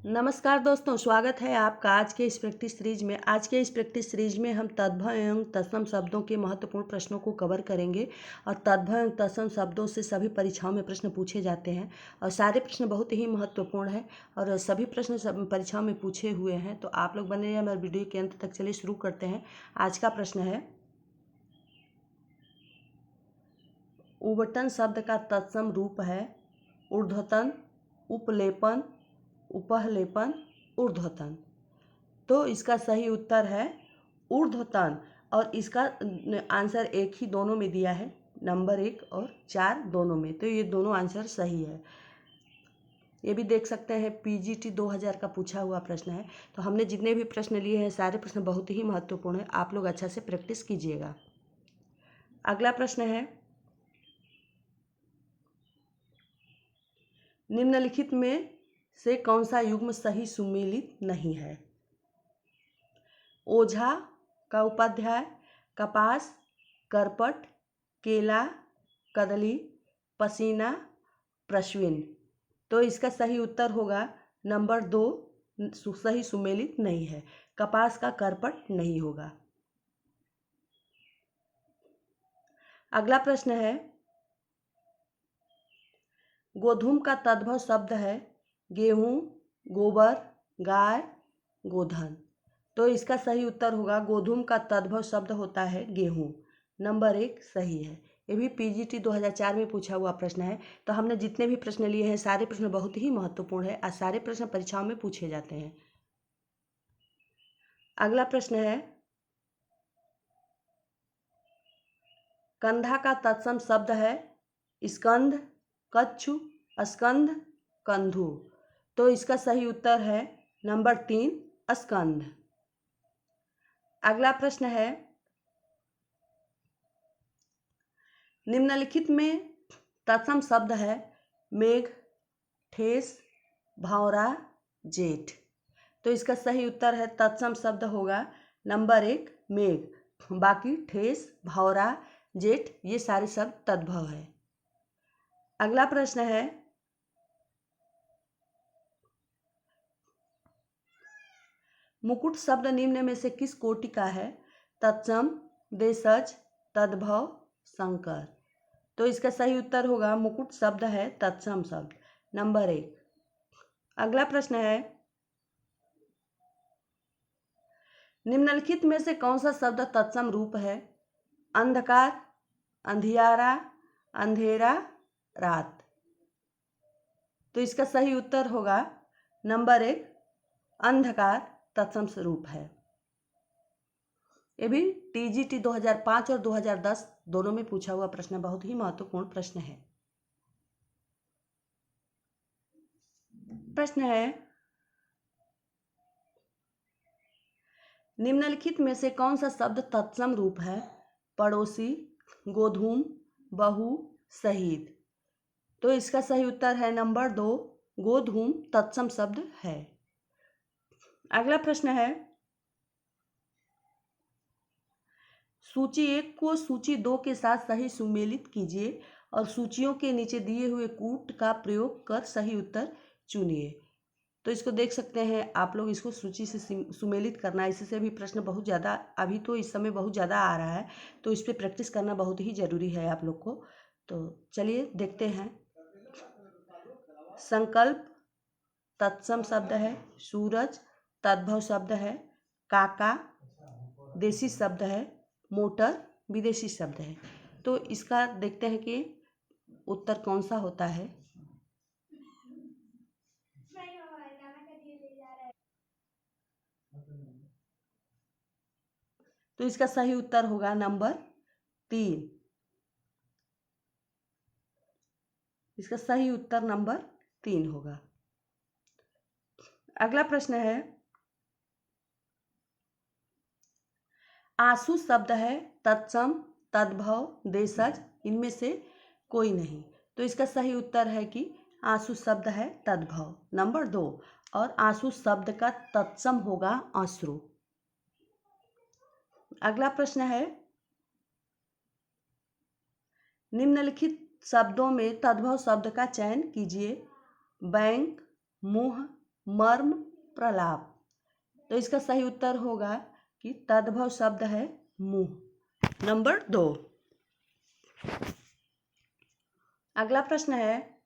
नमस्कार दोस्तों, स्वागत है आपका आज के इस प्रैक्टिस सीरीज में। आज के इस प्रैक्टिस सीरीज में हम तद्भव एवं तत्सम शब्दों के महत्वपूर्ण प्रश्नों को कवर करेंगे। और तद्भव एवं तत्सम शब्दों से सभी परीक्षाओं में प्रश्न पूछे जाते हैं और सारे प्रश्न बहुत ही महत्वपूर्ण हैं और सभी प्रश्न सब परीक्षाओं में पूछे हुए हैं। तो आप लोग बने रहिए हमारे वीडियो के अंत तक। चलिए शुरू करते हैं। आज का प्रश्न है, उबटन शब्द का तत्सम रूप है ऊर्ध्वतन, उपलेपन, उपहलेपन, ऊर्ध्वतन। तो इसका सही उत्तर है ऊर्ध्वतन और इसका आंसर एक ही दोनों में दिया है, नंबर 1 और 4 दोनों में। तो ये दोनों आंसर सही है। ये भी देख सकते हैं पीजीटी 2000 का पूछा हुआ प्रश्न है। तो हमने जितने भी प्रश्न लिए हैं सारे प्रश्न बहुत ही महत्वपूर्ण है। आप लोग अच्छा से प्रैक्टिस कीजिएगा। अगला प्रश्न है, निम्नलिखित में से कौन सा युग्म सही सुमेलित नहीं है? ओझा का उपाध्याय, कपास, करपट, केला, कदली, पसीना, प्रश्विन। तो इसका सही उत्तर होगा नंबर 2, सही सुमेलित नहीं है। कपास का करपट नहीं होगा। अगला प्रश्न है, गोधूम का तद्भव शब्द है गेहूं, गोबर, गाय, गोधन। तो इसका सही उत्तर होगा गोधूम का तद्भव शब्द होता है गेहूं, नंबर 1 सही है। ये भी पीजीटी 2004 में पूछा हुआ प्रश्न है। तो हमने जितने भी प्रश्न लिए हैं सारे प्रश्न बहुत ही महत्वपूर्ण है और सारे प्रश्न परीक्षाओं में पूछे जाते हैं। अगला प्रश्न है, कंधा का तत्सम शब्द है स्कंध, कच्छु, स्कंध, कंधु। तो इसका सही उत्तर है नंबर 3 स्कंध। अगला प्रश्न है, निम्नलिखित में तत्सम शब्द है मेघ, ठेस, भावरा, जेठ। तो इसका सही उत्तर है तत्सम शब्द होगा नंबर 1 मेघ। बाकी ठेस, भावरा, जेठ ये सारे शब्द तद्भव है। अगला प्रश्न है, मुकुट शब्द निम्न में से किस कोटि का है? तत्सम, देशज, तद्भव, संकर। तो इसका सही उत्तर होगा मुकुट शब्द है तत्सम शब्द, नंबर 1। अगला प्रश्न है, निम्नलिखित में से कौन सा शब्द तत्सम रूप है? अंधकार, अंधियारा, अंधेरा, रात। तो इसका सही उत्तर होगा नंबर 1 अंधकार तत्सम रूप है। ये भी टीजीटी 2005 और 2010 दोनों में पूछा हुआ प्रश्न, बहुत ही महत्वपूर्ण प्रश्न है। प्रश्न है, निम्नलिखित में से कौन सा शब्द तत्सम रूप है? पड़ोसी, गोधूम, बहू, शहीद। तो इसका सही उत्तर है नंबर 2 गोधूम तत्सम शब्द है। अगला प्रश्न है, सूची 1 को सूची 2 के साथ सही सुमेलित कीजिए और सूचियों के नीचे दिए हुए कूट का प्रयोग कर सही उत्तर चुनिए। तो इसको देख सकते हैं आप लोग, इसको सूची से सुमेलित करना, इससे भी प्रश्न बहुत ज़्यादा अभी तो इस समय बहुत ज़्यादा आ रहा है। तो इस पर प्रैक्टिस करना बहुत ही ज़रूरी है आप लोग को। तो चलिए देखते हैं। संकल्प तत्सम शब्द है, सूरज तद्भव शब्द है, काका देशी शब्द है, मोटर विदेशी शब्द है। तो इसका देखते हैं कि उत्तर कौन सा होता है। तो इसका सही उत्तर होगा नंबर 3। इसका सही उत्तर नंबर 3 होगा। अगला प्रश्न है, आंसू शब्द है तत्सम, तद्भव, देशज, इनमें से कोई नहीं। तो इसका सही उत्तर है कि आंसू शब्द है तद्भव, नंबर 2। और आंसू शब्द का तत्सम होगा अश्रु। अगला प्रश्न है, निम्नलिखित शब्दों में तद्भव शब्द का चयन कीजिए। बैंक, मुंह, मर्म, प्रलाप। तो इसका सही उत्तर होगा कि तद्भव शब्द है मुंह। नंबर 2। अगला प्रश्न है,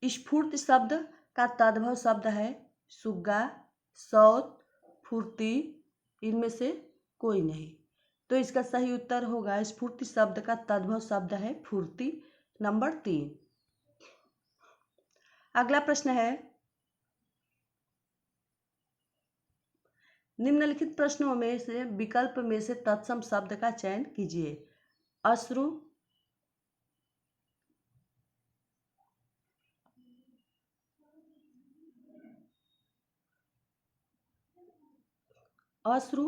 स्फूर्ति शब्द का तद्भव शब्द है सुग्गा, सौत, फुर्ती, इनमें से कोई नहीं। तो इसका सही उत्तर होगा स्फूर्ति शब्द का तद्भव शब्द है फुर्ती। नंबर 3। अगला प्रश्न है, निम्नलिखित प्रश्नों में से विकल्प में से तत्सम शब्द का चयन कीजिए। अश्रु, अश्रु,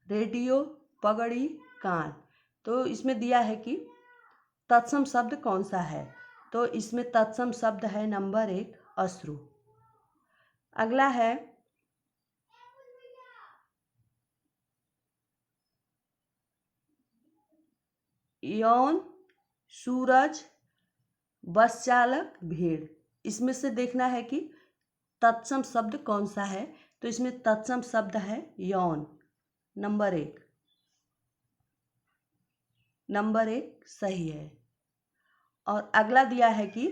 रेडियो, पगड़ी, कान। तो इसमें दिया है कि तत्सम शब्द कौन सा है। तो इसमें तत्सम शब्द है नंबर 1 अश्रु। अगला है, यौन, सूरज, बस चालक, भीड़। इसमें से देखना है कि तत्सम शब्द कौन सा है। तो इसमें तत्सम शब्द है यौन। नंबर 1 सही है। और अगला दिया है कि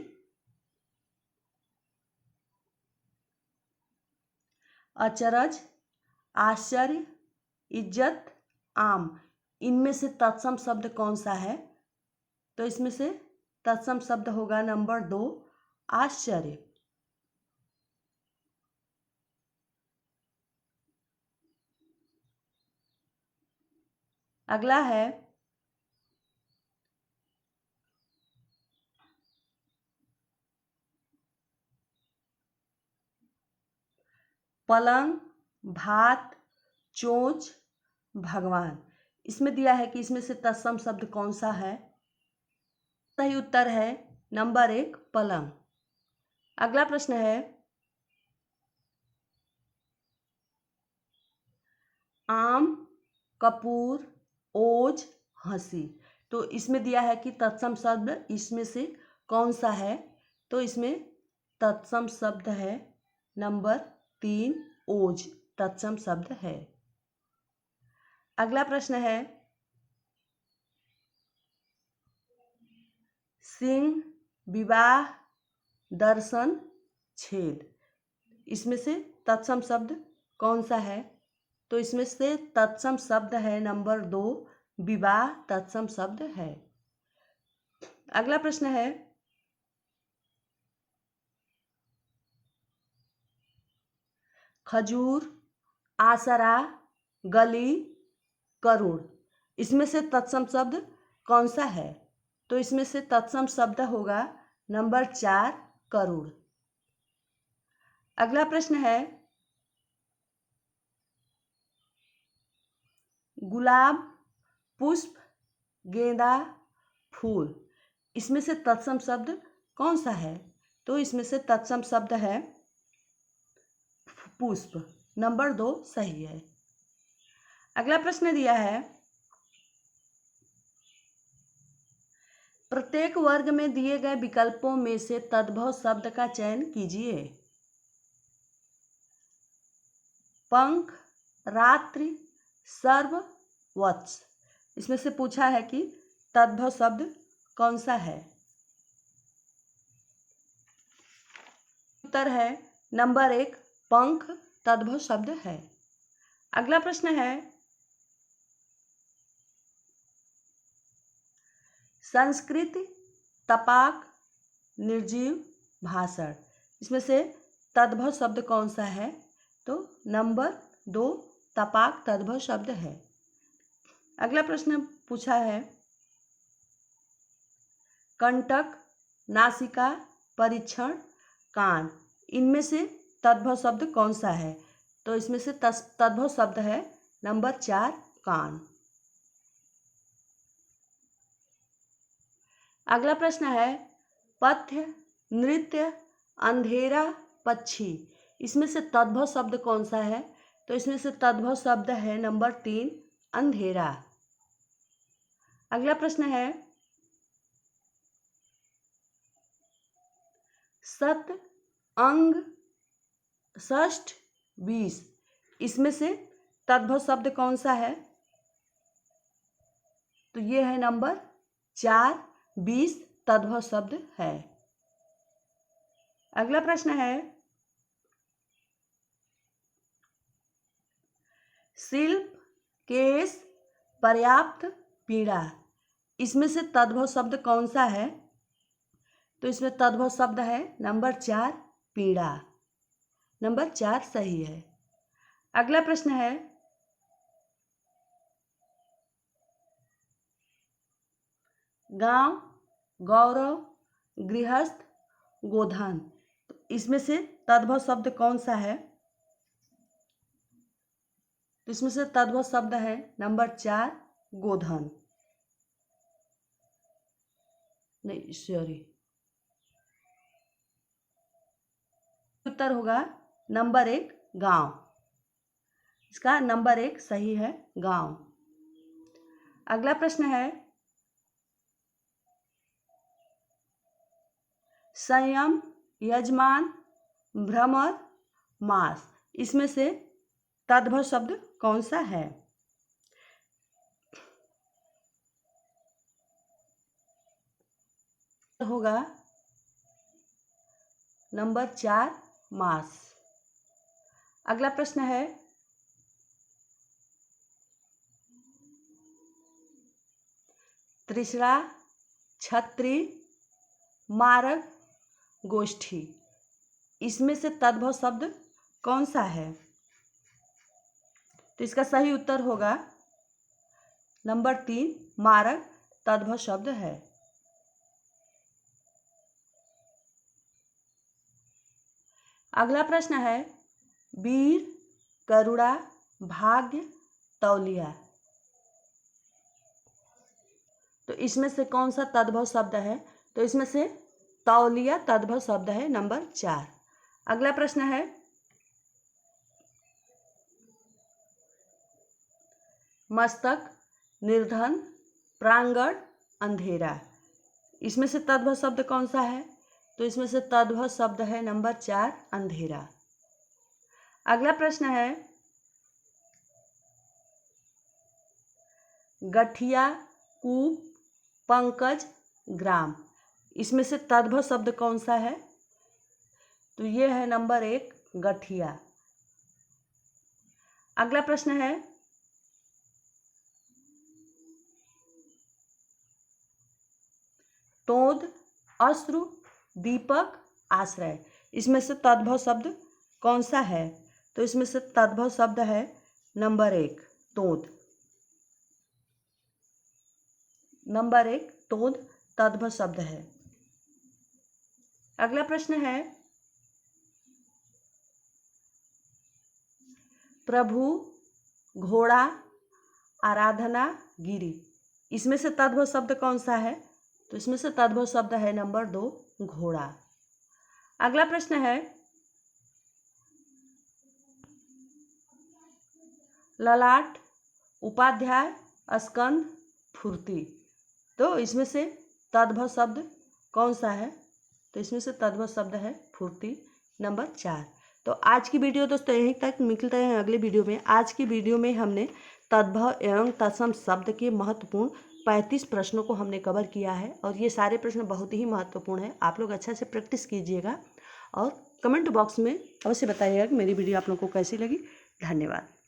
अचरज, आश्चर्य, इज्जत, आम। इनमें से तत्सम शब्द कौन सा है। तो इसमें से तत्सम शब्द होगा नंबर 2 आश्चर्य। अगला है, पलंग, भात, चोंच, भगवान। इसमें दिया है कि इसमें से तत्सम शब्द कौन सा है। सही उत्तर है नंबर 1 पलंग। अगला प्रश्न है, आम, कपूर, ओज, हंसी। तो इसमें दिया है कि तत्सम शब्द इसमें से कौन सा है। तो इसमें तत्सम शब्द है नंबर 3 ओज तत्सम शब्द है। अगला प्रश्न है, सिंह, विवाह, दर्शन, छेद। इसमें से तत्सम शब्द कौन सा है। तो इसमें से तत्सम शब्द है नंबर 2 विवाह तत्सम शब्द है। अगला प्रश्न है, खजूर, आसरा, गली, करुण। इसमें से तत्सम शब्द कौन सा है। तो इसमें से तत्सम शब्द होगा नंबर 4 करुण। अगला प्रश्न है, गुलाब, पुष्प, गेंदा, फूल। इसमें से तत्सम शब्द कौन सा है। तो इसमें से तत्सम शब्द है पुष्प। नंबर 2 सही है। अगला प्रश्न दिया है, प्रत्येक वर्ग में दिए गए विकल्पों में से तद्भव शब्द का चयन कीजिए। पंख, रात्रि, सर्व, वत्स। इसमें से पूछा है कि तद्भव शब्द कौन सा है। उत्तर है नंबर 1 पंख तद्भव शब्द है। अगला प्रश्न है, संस्कृत, तपाक, निर्जीव, भाषण। इसमें से तद्भव शब्द कौन सा है। तो नंबर 2 तपाक तद्भव शब्द है। अगला प्रश्न पूछा है, कंटक, नासिका, परीक्षण, कान। इनमें से तद्भव शब्द कौन सा है। तो इसमें से तद्भव शब्द है नंबर 4 कान। अगला प्रश्न है, पथ्य, नृत्य, अंधेरा, पक्षी। इसमें से तद्भव शब्द कौन सा है। तो इसमें से तद्भव शब्द है नंबर 3 अंधेरा। अगला प्रश्न है, सत, अंग, षष्ठ, 20। इसमें से तद्भव शब्द कौन सा है? तो ये है नंबर 4, 20 तद्भव शब्द है। अगला प्रश्न है, शिल्प, केश, पर्याप्त, पीड़ा। इसमें से तद्भव शब्द कौन सा है? तो इसमें तद्भव शब्द है नंबर 4, पीड़ा। नंबर 4 सही है। अगला प्रश्न है, गांव, गौरव, गृहस्थ, गोधन। तो इसमें से तद्भव शब्द कौन सा है? तो इसमें से तद्भव शब्द है नंबर 4, गोधन। नहीं सॉरी, उत्तर होगा नंबर 1, गांव। इसका नंबर 1 सही है, गांव। अगला प्रश्न है, संयम, यजमान, भ्रमर, मास। इसमें से तद्भव शब्द कौन सा है? होगा नंबर 4, मास। अगला प्रश्न है, त्रिशरा, छत्री, मारक, गोष्ठी। इसमें से तद्भव शब्द कौन सा है? तो इसका सही उत्तर होगा नंबर 3, मारक तद्भव शब्द है। अगला प्रश्न है, वीर, करुणा, भाग्य, तौलिया। तो इसमें से कौन सा तद्भव शब्द है? तो इसमें से तौलिया तद्भव शब्द है, नंबर 4। अगला प्रश्न है, मस्तक, निर्धन, प्रांगण, अंधेरा। इसमें से तद्भव शब्द कौन सा है? तो इसमें से तद्भव शब्द है नंबर 4, अंधेरा। अगला प्रश्न है, गठिया, कूप, पंकज, ग्राम। इसमें से तद्भव शब्द कौन सा है? तो ये है नंबर 1, गठिया। अगला प्रश्न है, तोद, अश्रु, दीपक, आश्रय। इसमें से तद्भव शब्द कौन सा है? तो इसमें से तद्भव शब्द है नंबर 1, तोद। नंबर 1, तोद तद्भव शब्द है। अगला प्रश्न है, प्रभु, घोड़ा, आराधना, गिरी। इसमें से तद्भव शब्द कौन सा है? तो इसमें से तद्भव शब्द है नंबर 2, घोड़ा। अगला प्रश्न है, ललाट, उपाध्याय, स्कंद, फुर्ती। तो इसमें से तद्भव शब्द कौन सा है? तो इसमें से तद्भव शब्द है फुर्ती, नंबर 4। तो आज की वीडियो दोस्तों यहीं तक, मिलते हैं अगले वीडियो में। आज की वीडियो में हमने तद्भव एवं तत्सम शब्द के महत्वपूर्ण 35 प्रश्नों को हमने कवर किया है और ये सारे प्रश्न बहुत ही महत्वपूर्ण हैं। आप लोग अच्छा से प्रैक्टिस कीजिएगा और कमेंट बॉक्स में अवश्य बताइएगा कि मेरी वीडियो आप लोगों को कैसी लगी। धन्यवाद।